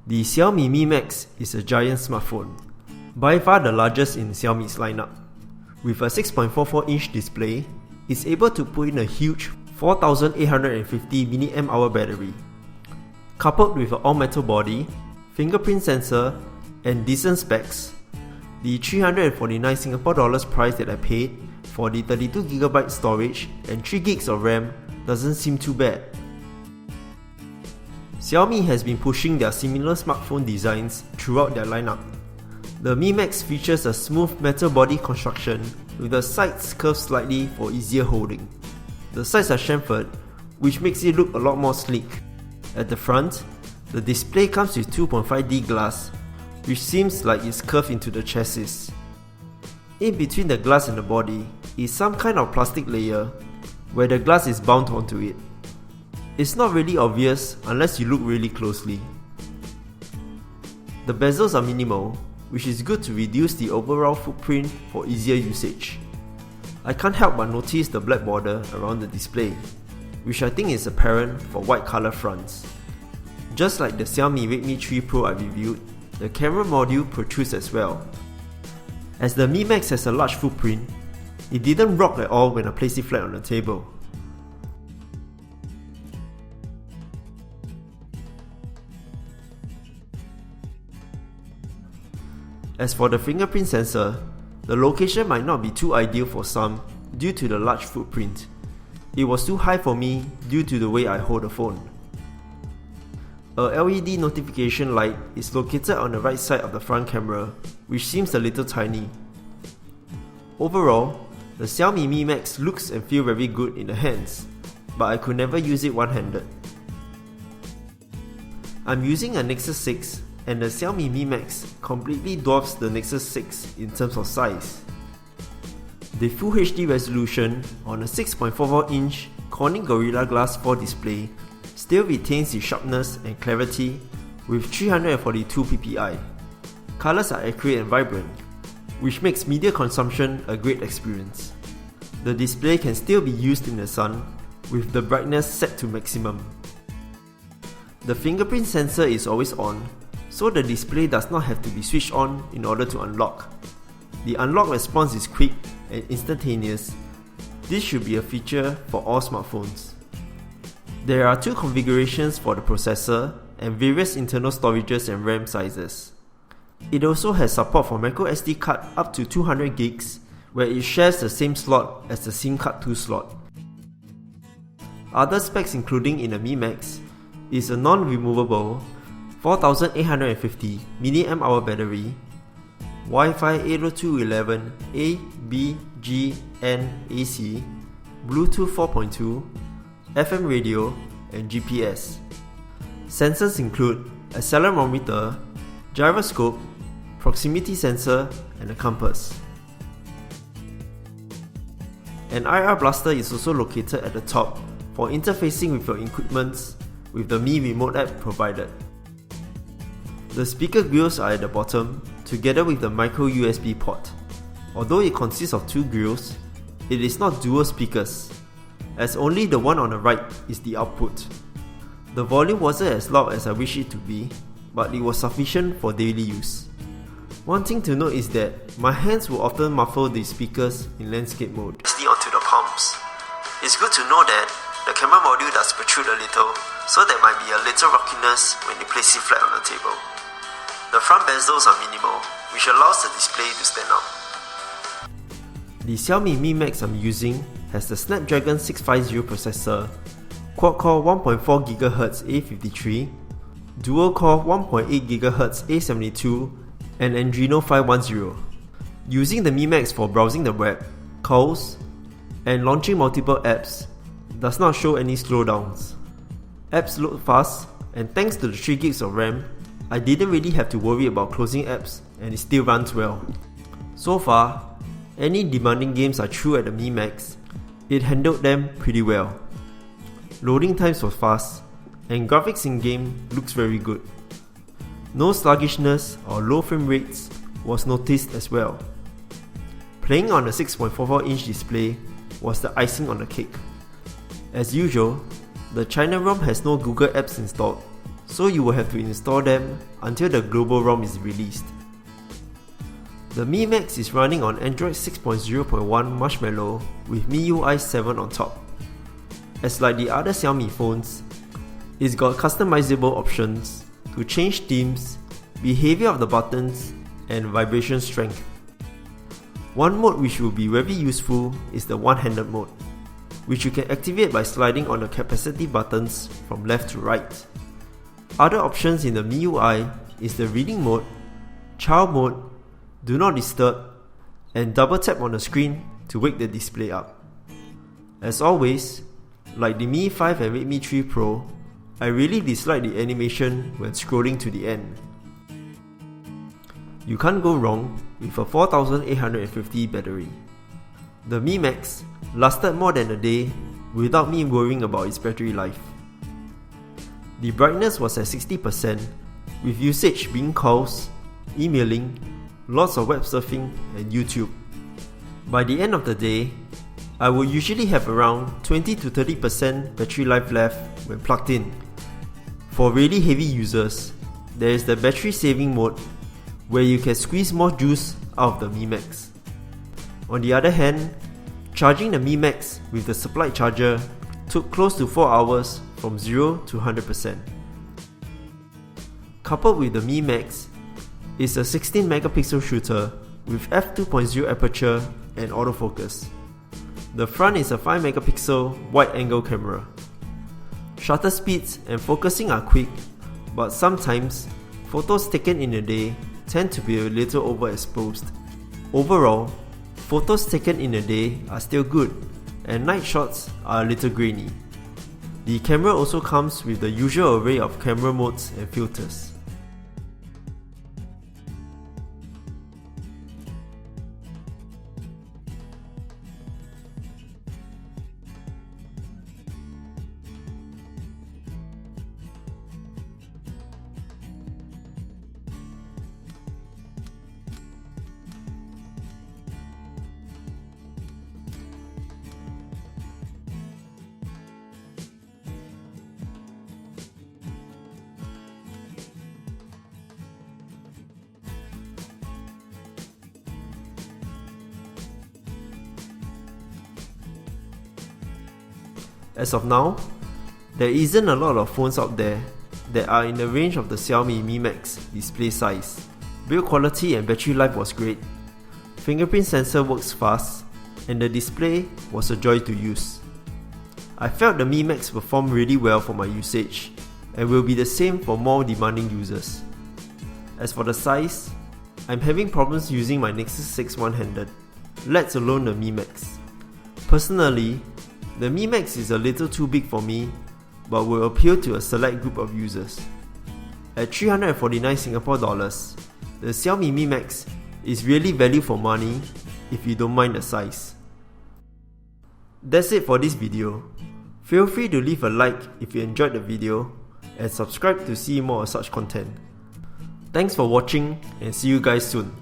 The Xiaomi Mi Max is a giant smartphone, by far the largest in Xiaomi's lineup. With a 6.44-inch display, it's able to put in a huge 4850 mAh battery. Coupled with an all-metal body, fingerprint sensor, and decent specs, the 349 Singapore dollars price that I paid for the 32GB storage and 3GB of RAM doesn't seem too bad. Xiaomi has been pushing their similar smartphone designs throughout their lineup. The Mi Max features a smooth metal body construction with the sides curved slightly for easier holding. The sides are chamfered, which makes it look a lot more sleek. At the front, the display comes with 2.5D glass, which seems like it's curved into the chassis. In between the glass and the body is some kind of plastic layer where the glass is bound onto it. It's not really obvious unless you look really closely. The bezels are minimal, which is good to reduce the overall footprint for easier usage. I can't help but notice the black border around the display, which I think is apparent for white color fronts. Just like the Xiaomi Redmi 3 Pro I reviewed, the camera module protrudes as well. As the Mi Max has a large footprint, it didn't rock at all when I placed it flat on the table. As for the fingerprint sensor, the location might not be too ideal for some due to the large footprint. It was too high for me due to the way I hold the phone. A LED notification light is located on the right side of the front camera, which seems a little tiny. Overall, the Xiaomi Mi Max looks and feels very good in the hands, but I could never use it one-handed. I'm using a Nexus 6, and the Xiaomi Mi Max completely dwarfs the Nexus 6 in terms of size. The Full HD resolution on a 6.44-inch Corning Gorilla Glass 4 display still retains the sharpness and clarity with 342 ppi. Colors are accurate and vibrant, which makes media consumption a great experience. The display can still be used in the sun with the brightness set to maximum. The fingerprint sensor is always on, so the display does not have to be switched on in order to unlock. The unlock response is quick and instantaneous. This should be a feature for all smartphones. There are two configurations for the processor and various internal storages and RAM sizes. It also has support for microSD card up to 200GB, where it shares the same slot as the SIM card 2 slot. Other specs including in the Mi Max is a non-removable 4850 mAh battery, Wi-Fi 802.11a, b, g, n, AC, Bluetooth 4.2, FM radio, and GPS. Sensors include accelerometer, gyroscope, proximity sensor, and a compass. An IR blaster is also located at the top for interfacing with your equipment with the Mi Remote app provided. The speaker grills are at the bottom, together with the micro USB port. Although it consists of two grills, it is not dual speakers, as only the one on the right is the output. The volume wasn't as loud as I wish it to be, but it was sufficient for daily use. One thing to note is that my hands will often muffle the speakers in landscape mode. Onto the palms. It's good to know that the camera module does protrude a little, so there might be a little rockiness when you place it flat on the table. The front bezels are minimal, which allows the display to stand out. The Xiaomi Mi Max I'm using has the Snapdragon 650 processor, quad-core 1.4 GHz A53, dual-core 1.8 GHz A72, and Adreno 510. Using the Mi Max for browsing the web, calls, and launching multiple apps does not show any slowdowns. Apps load fast, and thanks to the 3GB of RAM, I didn't really have to worry about closing apps and it still runs well. So far, any demanding games I threw at the Mi Max, it handled them pretty well. Loading times was fast, and graphics in-game looks very good. No sluggishness or low frame rates was noticed as well. Playing on a 6.44-inch display was the icing on the cake. As usual, the China ROM has no Google apps installed, so you will have to install them until the global ROM is released. The Mi Max is running on Android 6.0.1 Marshmallow with MIUI 7 on top. As like the other Xiaomi phones, it's got customizable options to change themes, behavior of the buttons, and vibration strength. One mode which will be very useful is the one-handed mode, which you can activate by sliding on the capacitive buttons from left to right. Other options in the MIUI is the reading mode, child mode, do not disturb, and double tap on the screen to wake the display up. As always, like the Mi 5 and Redmi 3 Pro, I really dislike the animation when scrolling to the end. You can't go wrong with a 4850 battery. The Mi Max lasted more than a day without me worrying about its battery life. The brightness was at 60%, with usage being calls, emailing, lots of web surfing, and YouTube. By the end of the day, I will usually have around 20 to 30% battery life left when plugged in. For really heavy users, there is the battery saving mode where you can squeeze more juice out of the Mi Max. On the other hand, charging the Mi Max with the supplied charger took close to 4 hours from 0 to 100%. Coupled with the Mi Max is a 16 megapixel shooter with f2.0 aperture and autofocus. The front is a 5 megapixel wide angle camera. Shutter speeds and focusing are quick, but sometimes photos taken in a day tend to be a little overexposed. Overall, photos taken in a day are still good, and night shots are a little grainy. The camera also comes with the usual array of camera modes and filters. As of now, there isn't a lot of phones out there that are in the range of the Xiaomi Mi Max display size. Build quality and battery life was great, fingerprint sensor works fast, and the display was a joy to use. I felt the Mi Max performed really well for my usage and will be the same for more demanding users. As for the size, I'm having problems using my Nexus 6 one-handed, let alone the Mi Max. Personally, the Mi Max is a little too big for me, but will appeal to a select group of users. At 349 Singapore dollars, the Xiaomi Mi Max is really value for money if you don't mind the size. That's it for this video. Feel free to leave a like if you enjoyed the video and subscribe to see more of such content. Thanks for watching and see you guys soon.